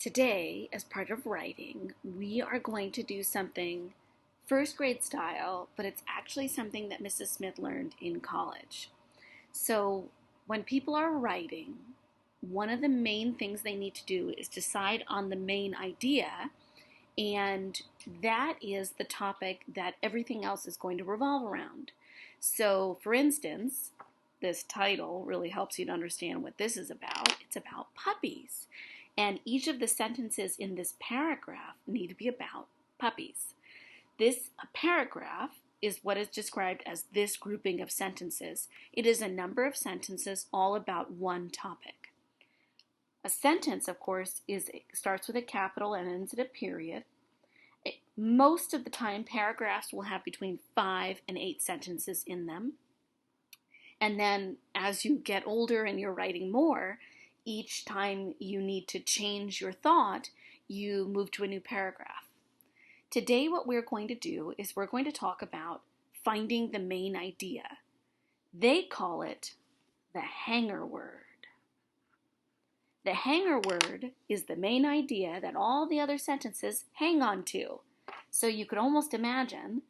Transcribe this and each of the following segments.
Today, as part of writing, we are going to do something first grade style, but it's actually something that Mrs. Smith learned in college. So, when people are writing, one of the main things they need to do is decide on the main idea, and that is the topic that everything else is going to revolve around. So, for instance, this title really helps you to understand what this is about. It's about puppies. And each of the sentences in this paragraph need to be about puppies. This paragraph is what is described as this grouping of sentences. It is a number of sentences all about one topic. A sentence, of course, starts with a capital and ends at a period. Most of the time, paragraphs will have between 5 and 8 sentences in them. And then as you get older and you're writing more, each time you need to change your thought, you move to a new paragraph. Today, what we're going to do is we're going to talk about finding the main idea. They call it the hanger word. The hanger word is the main idea that all the other sentences hang on to. So you could almost imagine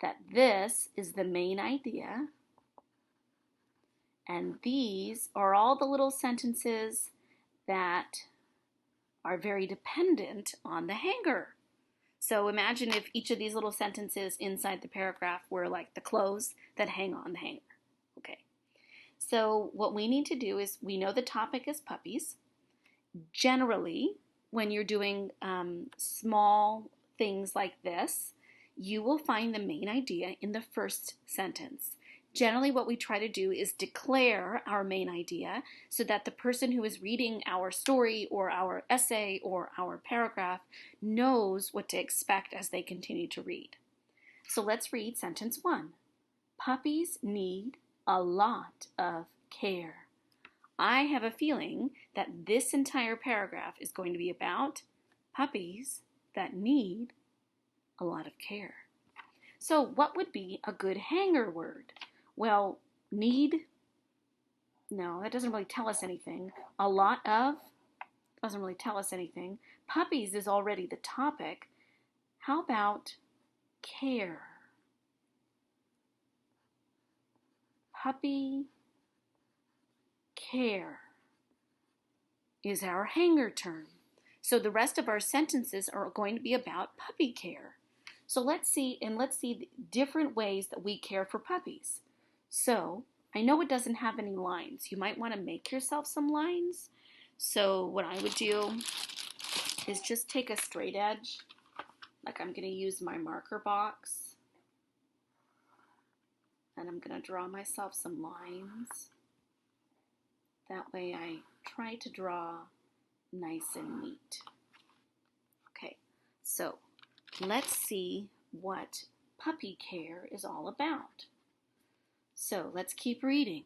that this is the main idea, and these are all the little sentences that are very dependent on the hanger. So imagine if each of these little sentences inside the paragraph were like the clothes that hang on the hanger. Okay. So what we need to do is, we know the topic is puppies. Generally, when you're doing small things like this, you will find the main idea in the first sentence. Generally, what we try to do is declare our main idea so that the person who is reading our story or our essay or our paragraph knows what to expect as they continue to read. So let's read sentence 1. Puppies need a lot of care. I have a feeling that this entire paragraph is going to be about puppies that need a lot of care. So what would be a good hanger word? Well, need, no, that doesn't really tell us anything. A lot of doesn't really tell us anything. Puppies is already the topic. How about care? Puppy care is our hanger term. So the rest of our sentences are going to be about puppy care. So let's see different ways that we care for puppies. So I know it doesn't have any lines. You might want to make yourself some lines. So what I would do is just take a straight edge, like I'm going to use my marker box, and I'm going to draw myself some lines. That way I try to draw nice and neat. Okay, so let's see what puppy care is all about. So let's keep reading.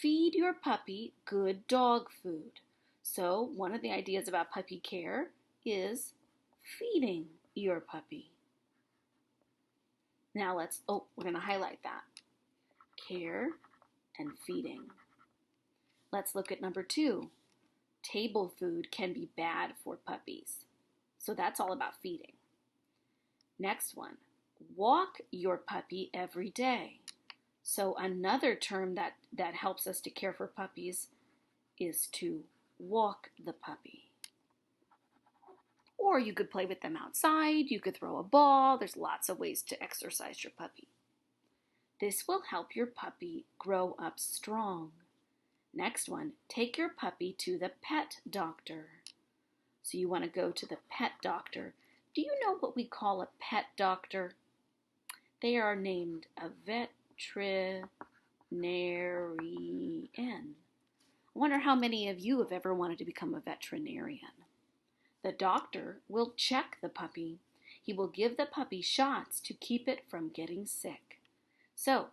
Feed your puppy good dog food. So one of the ideas about puppy care is feeding your puppy. Now we're going to highlight that. Care and feeding. Let's look at number 2. Table food can be bad for puppies. So that's all about feeding. Next one. Walk your puppy every day. So another term that helps us to care for puppies is to walk the puppy. Or you could play with them outside, you could throw a ball, there's lots of ways to exercise your puppy. This will help your puppy grow up strong. Next one, take your puppy to the pet doctor. So you want to go to the pet doctor. Do you know what we call a pet doctor? They are named a veterinarian. I wonder how many of you have ever wanted to become a veterinarian. The doctor will check the puppy. He will give the puppy shots to keep it from getting sick. So,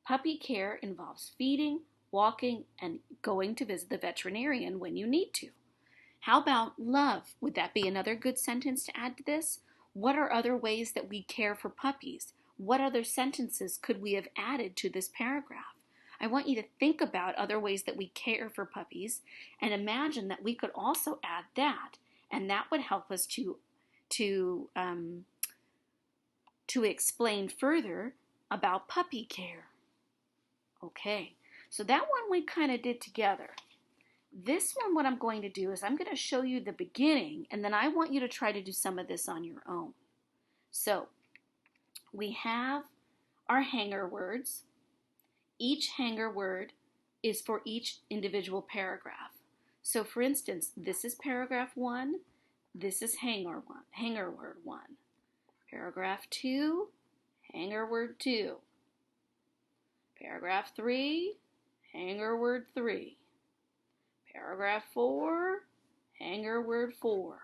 puppy care involves feeding, walking, and going to visit the veterinarian when you need to. How about love? Would that be another good sentence to add to this? What are other ways that we care for puppies? What other sentences could we have added to this paragraph? I want you to think about other ways that we care for puppies and imagine that we could also add that. And that would help us to explain further about puppy care. Okay, so that one we kind of did together. This one, what I'm going to do is I'm going to show you the beginning, and then I want you to try to do some of this on your own. So we have our hanger words. Each hanger word is for each individual paragraph. So for instance, this is paragraph 1, this is hanger word 1. Paragraph 2, hanger word 2. Paragraph 3, hanger word 3. Paragraph 4, hanger word 4.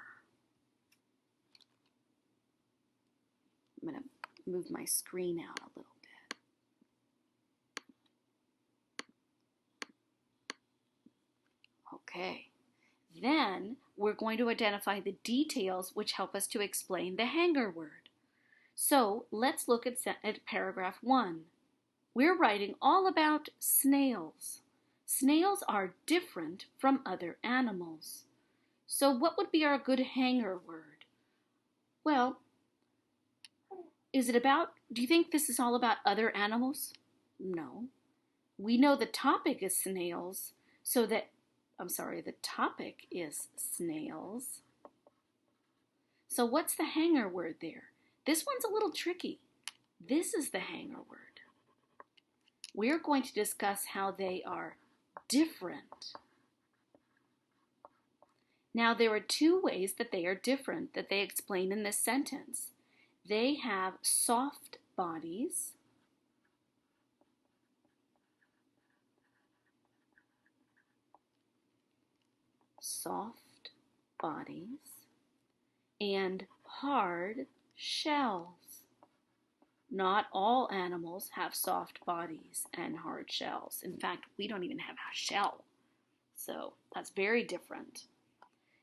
I'm going to move my screen out a little bit. Okay. Then we're going to identify the details which help us to explain the hanger word. So let's look at paragraph 1. We're writing all about snails. Snails are different from other animals. So what would be our good hanger word? Well, do you think this is all about other animals? No. We know the topic is snails, the topic is snails. So what's the hanger word there? This one's a little tricky. This is the hanger word. We're going to discuss how they are different. Now, there are 2 ways that they are different that they explain in this sentence. They have soft bodies. Soft bodies and hard shells. Not all animals have soft bodies and hard shells. In fact, we don't even have a shell. So that's very different.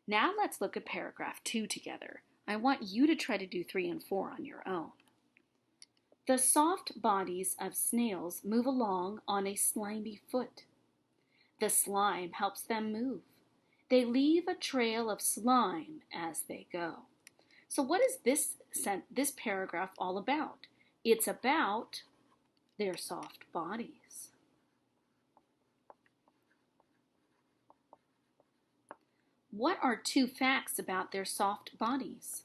Now let's look at paragraph 2 together. I want you to try to do 3 and 4 on your own. The soft bodies of snails move along on a slimy foot. The slime helps them move. They leave a trail of slime as they go. So what is this paragraph all about? It's about their soft bodies. What are 2 facts about their soft bodies?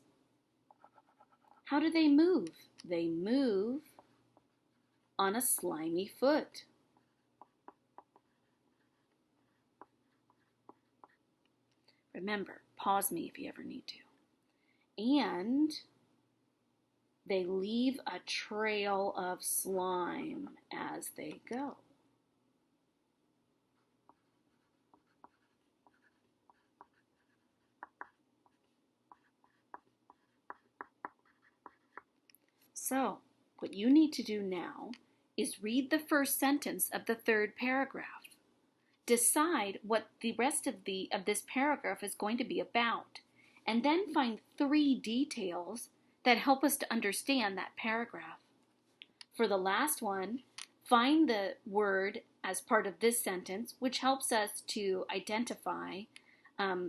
How do they move? They move on a slimy foot. Remember, pause me if you ever need to. And they leave a trail of slime as they go. So, what you need to do now is read the first sentence of the 3rd paragraph. Decide what the rest of this paragraph is going to be about, and then find 3 details that help us to understand that paragraph. For the last one, find the word as part of this sentence, which helps us to identify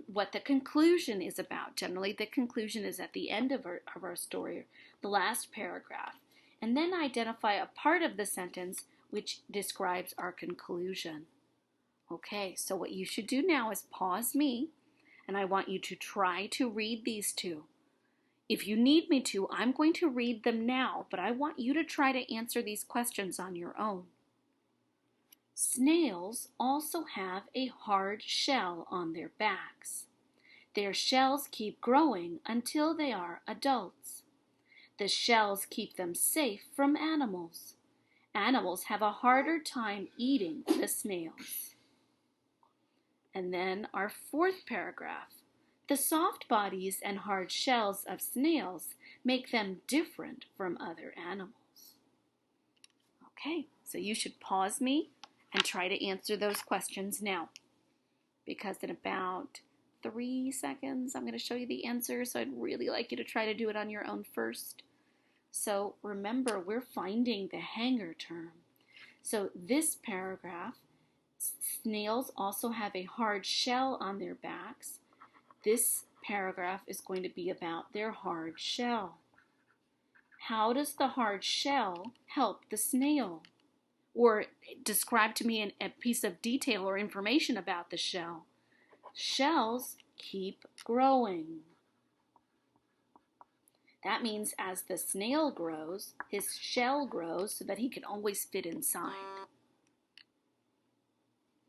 what the conclusion is about. Generally, the conclusion is at the end of our story, the last paragraph. And then identify a part of the sentence which describes our conclusion. Okay, so what you should do now is pause me, and I want you to try to read these 2. If you need me to, I'm going to read them now, but I want you to try to answer these questions on your own. Snails also have a hard shell on their backs. Their shells keep growing until they are adults. The shells keep them safe from animals. Animals have a harder time eating the snails. And then our 4th paragraph. The soft bodies and hard shells of snails make them different from other animals. Okay, so you should pause me and try to answer those questions now. Because in about 3 seconds, I'm going to show you the answer, so I'd really like you to try to do it on your own first. So remember, we're finding the hanger term. So this paragraph, snails also have a hard shell on their backs. This paragraph is going to be about their hard shell. How does the hard shell help the snail? Or describe to me a piece of detail or information about the shell. Shells keep growing. That means as the snail grows, his shell grows so that he can always fit inside.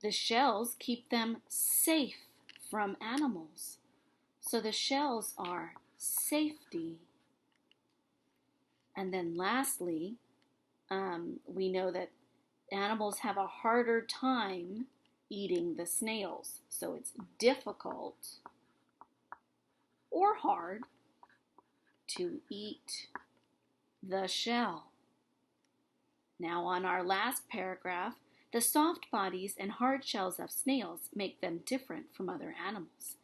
The shells keep them safe from animals. So the shells are safety. And then lastly, we know that animals have a harder time eating the snails. So it's difficult or hard to eat the shell. Now on our last paragraph, the soft bodies and hard shells of snails make them different from other animals.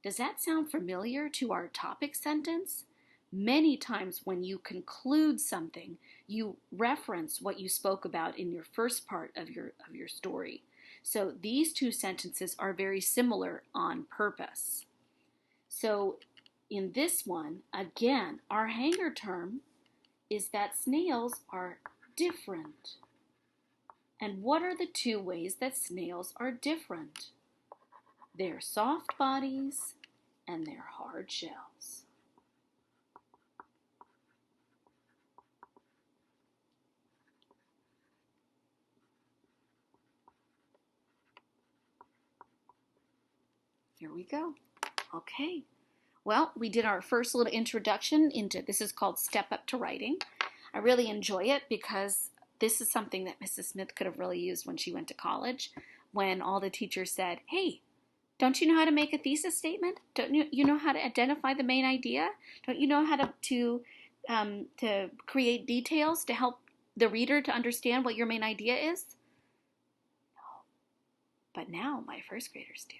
Does that sound familiar to our topic sentence? Many times when you conclude something, you reference what you spoke about in your first part of your story. So these two sentences are very similar on purpose. So in this one, again, our hanger term is that snails are different. And what are the two ways that snails are different? Their soft bodies and their hard shells. Here we go. Okay. Well, we did our first little introduction into, this is called Step Up to Writing. I really enjoy it because this is something that Mrs. Smith could have really used when she went to college, when all the teachers said, hey, don't you know how to make a thesis statement? Don't you know how to identify the main idea? Don't you know how to create details to help the reader to understand what your main idea is? No. But now my first graders do.